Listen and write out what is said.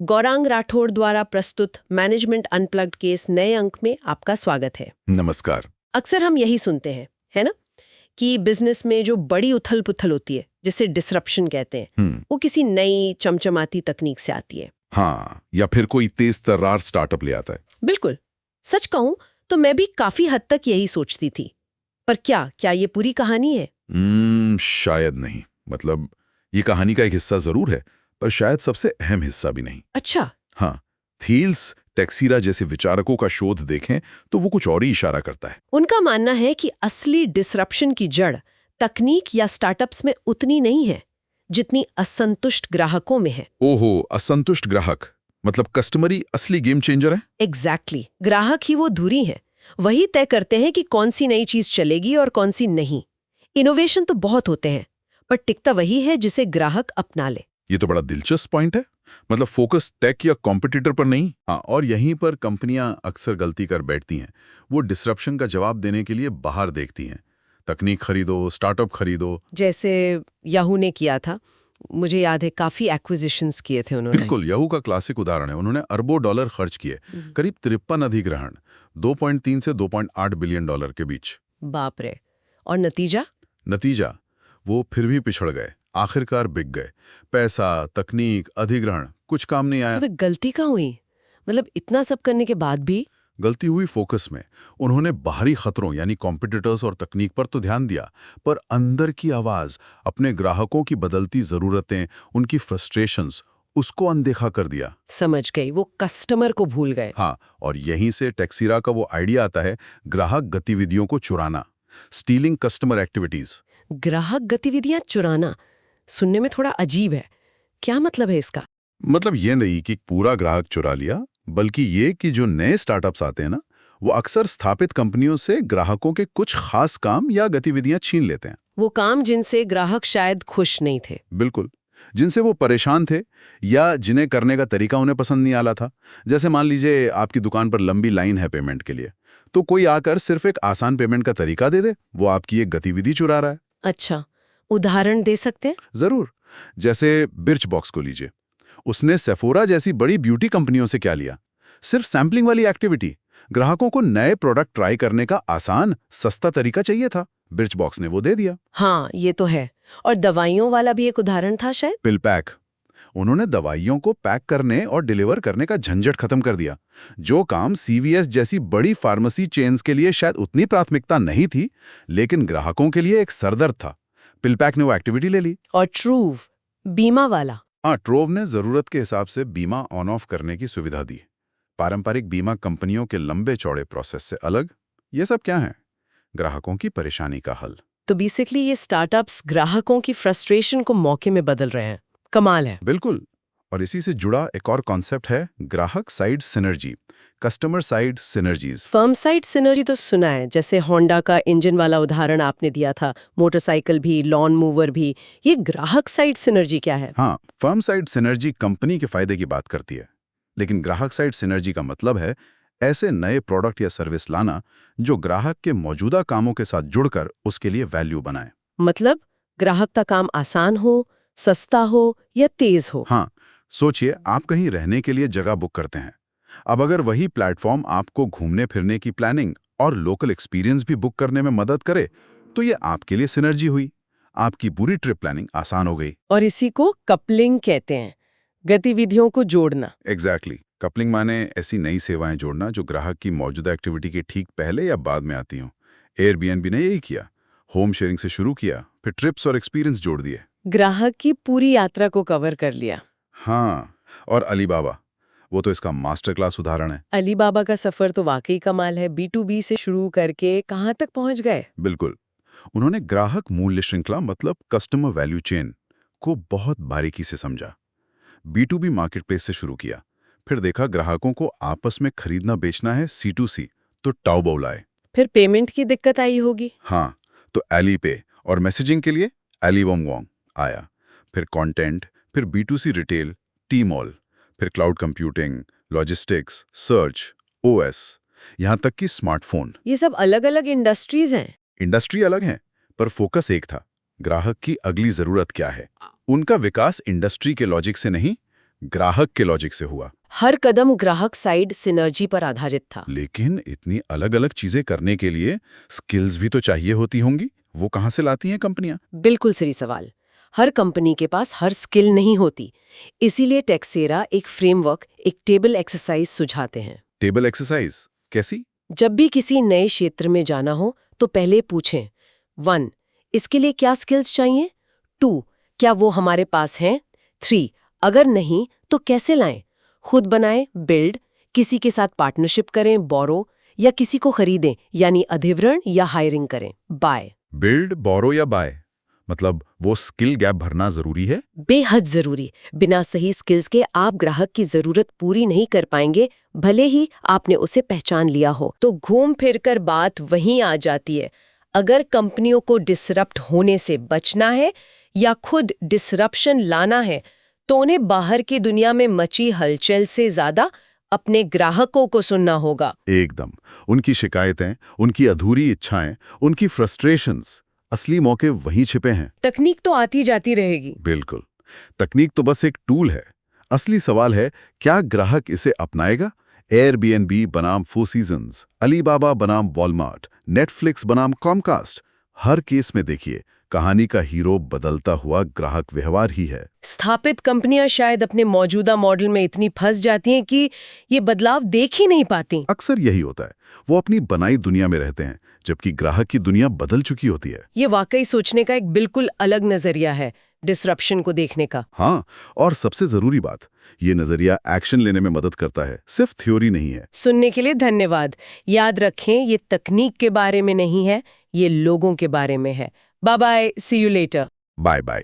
गौरांग राठौड़ द्वारा प्रस्तुत management unplugged के इस नए अंक में आपका स्वागत है। नमस्कार। अक्सर हम यही सुनते हैं, है ना, कि बिजनेस में जो बड़ी उथल पुथल होती है, जिसे डिसरप्शन कहते हैं, वो किसी नई चमचमाती तकनीक से आती है। हाँ, या फिर कोई तेज तर्रार स्टार्टअप ले आता है। बिल्कुल। सच कहूं तो मैं भी काफी हद तक यही सोचती थी, पर क्या ये पूरी कहानी है? शायद नहीं। मतलब ये कहानी का एक हिस्सा जरूर है, पर शायद सबसे अहम हिस्सा भी नहीं। अच्छा। हाँ, थील्स, टेक्सीरा जैसे विचारकों का शोध देखें तो वो कुछ और ही इशारा करता है। उनका मानना है कि असली डिसरप्शन की जड़ तकनीक या स्टार्टअप्स में उतनी नहीं है जितनी असंतुष्ट ग्राहकों में है। ओहो, असंतुष्ट ग्राहक मतलब कस्टमरी असली गेम चेंजर है। एग्जैक्टली। ग्राहक ही वो धुरी है, वही तय करते हैं कि कौन सी नई चीज चलेगी और कौन सी नहीं। इनोवेशन तो बहुत होते हैं, पर टिकता वही है जिसे ग्राहक अपना ले। ये तो बड़ा दिलचस्प पॉइंट है। मतलब फोकस टेक या कॉम्पिटिटर पर नहीं। हाँ, और यहीं पर कंपनियां अक्सर गलती कर बैठती हैं। वो डिसरप्शन का जवाब देने के लिए बाहर देखती हैं। तकनीक खरीदो, स्टार्टअप खरीदो। जैसे याहू ने किया था, मुझे याद है काफी एक्विजिशंस किए थे उन्होंने। बिल्कुल, याहू का क्लासिक उदाहरण है। उन्होंने अरबों डॉलर खर्च किए, करीब 53 अधिग्रहण, 2.3 से 2.8 बिलियन डॉलर के बीच। बाप रे। और नतीजा वो फिर भी पिछड़ गए, आखिरकार बिक गए। पैसा, तकनीक, अधिग्रहण, कुछ काम नहीं आया। तो वे गलती कहाँ हुई? मतलब इतना सब करने के बाद भी? गलती हुई फोकस में। उन्होंने बाहरी खतरों यानी कॉम्पिटिटर्स और तकनीक पर तो ध्यान दिया, पर अंदर की आवाज, अपने ग्राहकों की बदलती जरूरतें, उनकी फ्रस्ट्रेशंस, उसको अनदेखा कर दिया। समझ गई, वो कस्टमर को भूल गए। हाँ, और यहीं से टेक्सीरा का वो आइडिया आता है, ग्राहक गतिविधियों को चुराना, स्टीलिंग कस्टमर एक्टिविटीज। ग्राहक गतिविधियां चुराना सुनने में थोड़ा अजीब है। क्या मतलब है इसका? मतलब ये नहीं कि पूरा ग्राहक चुरा लिया, बल्कि ये कि जो नए स्टार्टअप्स आते हैं ना, वो अक्सर स्थापित कंपनियों से ग्राहकों के कुछ खास काम या गतिविधियां छीन लेते हैं। वो काम जिनसे ग्राहक शायद खुश नहीं थे। बिल्कुल, जिनसे वो परेशान थे या जिन्हें करने का तरीका उन्हें पसंद नहीं आला था। जैसे मान लीजिए आपकी दुकान पर लंबी लाइन है पेमेंट के लिए, तो कोई आकर सिर्फ एक आसान पेमेंट का तरीका दे दे, वो आपकी एक गतिविधि चुरा रहा है। अच्छा, उदाहरण दे सकते हैं? जरूर। जैसे बिर्च बॉक्स को लीजिए। उसने सेफोरा जैसी बड़ी ब्यूटी कंपनियों से क्या लिया? सिर्फ सैम्पलिंग वाली एक्टिविटी। ग्राहकों को नए प्रोडक्ट ट्राई करने का आसान, सस्ता तरीका चाहिए था। बिर्च बॉक्स ने वो दे दिया। हाँ, ये तो है। और दवाइयों वाला भी एक उदाहरण था शायद। पिल पैक। उन्होंने दवाइयों को पैक करने और डिलीवर करने का झंझट खत्म कर दिया। जो काम सीवीएस जैसी बड़ी फार्मेसी चेन्स के लिए शायद उतनी प्राथमिकता नहीं थी, लेकिन ग्राहकों के लिए एक सरदर्द था, पिल पैक ने वो एक्टिविटी ले ली। और ट्रूव, बीमा वाला। हाँ, ट्रोव ने जरूरत के हिसाब से बीमा ऑन ऑफ करने की सुविधा दी। पारंपरिक बीमा कंपनियों के लंबे चौड़े प्रोसेस से अलग। ये सब क्या है? ग्राहकों की परेशानी का हल। तो बेसिकली ये स्टार्टअप्स ग्राहकों की फ्रस्ट्रेशन को मौके में बदल रहे हैं। कमाल है। बिल्कुल। और इसी से जुड़ा एक और कॉन्सेप्ट है ग्राहक side synergy, customer side synergies. Firm side synergy तो सुना है, जैसे होंडा का इंजन वाला उदाहरण आपने दिया था, मोटरसाइकिल भी, लॉन मूवर भी। ये ग्राहक साइड सिनर्जी क्या है? हाँ, फर्म साइड सिनर्जी कंपनी के फायदे की बात करती है, लेकिन ग्राहक साइड सिनर्जी का मतलब है ऐसे नए प्रोडक्ट या सर्विस लाना जो ग्राहक के मौजूदा कामों के साथ जुड़कर उसके लिए वैल्यू बनाए। मतलब ग्राहक का काम आसान हो, सस्ता हो या तेज हो। हाँ, सोचिए आप कहीं रहने के लिए जगह बुक करते हैं। अब अगर वही प्लेटफॉर्म आपको घूमने फिरने की प्लानिंग और लोकल एक्सपीरियंस भी बुक करने में मदद करे, तो ये आपके लिए सिनर्जी हुई। आपकी पूरी ट्रिप प्लानिंग आसान हो गई। और इसी को कपलिंग कहते हैं, गतिविधियों को जोड़ना। एग्जैक्टली। कपलिंग माने ऐसी नई सेवाएं जोड़ना जो ग्राहक की मौजूदा एक्टिविटी के ठीक पहले या बाद में आती हों। एयरबीएनबी ने यही किया, होम शेयरिंग से शुरू किया, फिर ट्रिप्स और एक्सपीरियंस जोड़ दिए। ग्राहक की पूरी यात्रा को कवर कर लिया। हाँ, और अलीबाबा, वो तो इसका मास्टर क्लास उदाहरण है। अलीबाबा का सफर तो वाकई कमाल है। B2B से शुरू करके कहाँ तक पहुँच गए? बिल्कुल। उन्होंने ग्राहक मूल्य श्रृंखला मतलब कस्टमर वैल्यू चेन को बहुत बारीकी से समझा। B2B मार्केटप्लेस से शुरू किया, फिर देखा ग्राहकों को आपस में खरीदना बेचना है C2C, तो टाओबाओ लाए। फिर पेमेंट की दिक्कत आई होगी। हाँ, तो एलीपे, और मैसेजिंग के लिए एलीवोंगवोंग आया। फिर कंटेंट, फिर B2C रिटेल, टीमॉल, फिर cloud computing, logistics, search, OS, यहाँ तक कि स्मार्टफोन। ये सब अलग अलग इंडस्ट्रीज हैं। इंडस्ट्री अलग है, पर फोकस एक था, ग्राहक की अगली जरूरत क्या है। उनका विकास इंडस्ट्री के लॉजिक से नहीं, ग्राहक के लॉजिक से हुआ। हर कदम ग्राहक साइड सिनर्जी पर आधारित था। लेकिन इतनी अलग-अलग चीजें करने के लिए स्किल्स भी तो चाहिए होती होंगी। वो कहाँ से लाती हैं कंपनियां? बिल्कुल सही सवाल। हर कंपनी के पास हर स्किल नहीं होती। इसीलिए टेक्सेरा एक फ्रेमवर्क, एक टेबल एक्सरसाइज सुझाते हैं। टेबल एक्सरसाइज कैसी? जब भी किसी नए क्षेत्र में जाना हो तो पहले पूछें 1. इसके लिए क्या स्किल्स चाहिए? 2. क्या वो हमारे पास हैं? 3. अगर नहीं तो कैसे लाएं? खुद बनाएं, बिल्ड, किसी के साथ पार्टनरशिप करें, बोरो, या किसी को खरीदें यानी अधिग्रहण या हायरिंग करें, बाय। बिल्ड, बोरो या बाय, मतलब वो स्किल गैप भरना जरूरी है? बेहद जरूरी। बिना सही स्किल्स के आप ग्राहक की जरूरत पूरी नहीं कर पाएंगे, भले ही आपने उसे पहचान लिया हो। तो घूम फिर कर बात वहीं आ जाती है। अगर कंपनियों को डिसरप्ट होने से बचना है या खुद डिसरप्शन लाना है तो उन्हें बाहर की दुनिया में मची हलचल से ज्यादा अपने ग्राहकों को सुनना होगा। एकदम। उनकी शिकायतें, उनकी अधूरी इच्छाएं, उनकी फ्रस्ट्रेशंस, असली मौके वहीं छिपे हैं। तकनीक तो आती जाती रहेगी। बिल्कुल। तकनीक तो बस एक टूल है। असली सवाल है, क्या ग्राहक इसे अपनाएगा? एयरबीएनबी बनाम फोर सीजन्स, अलीबाबा बनाम वॉलमार्ट, नेटफ्लिक्स बनाम कॉमकास्ट, हर केस में देखिए, कहानी का हीरो बदलता हुआ ग्राहक व्यवहार ही है। स्थापित कंपनियां शायद अपने मौजूदा मॉडल में इतनी फंस जाती हैं कि ये बदलाव देख ही नहीं पाती। अक्सर यही होता है। वो अपनी बनाई दुनिया में रहते हैं, जबकि ग्राहक की दुनिया बदल चुकी होती है। ये वाकई सोचने का एक बिल्कुल अलग नजरिया है डिसरप्शन को देखने का। हाँ, और सबसे जरूरी बात, ये नजरिया एक्शन लेने में मदद करता है, सिर्फ थ्योरी नहीं है। सुनने के लिए धन्यवाद। याद रखें, ये तकनीक के बारे में नहीं है, ये लोगों के बारे में है। Bye bye, see you later. Bye bye.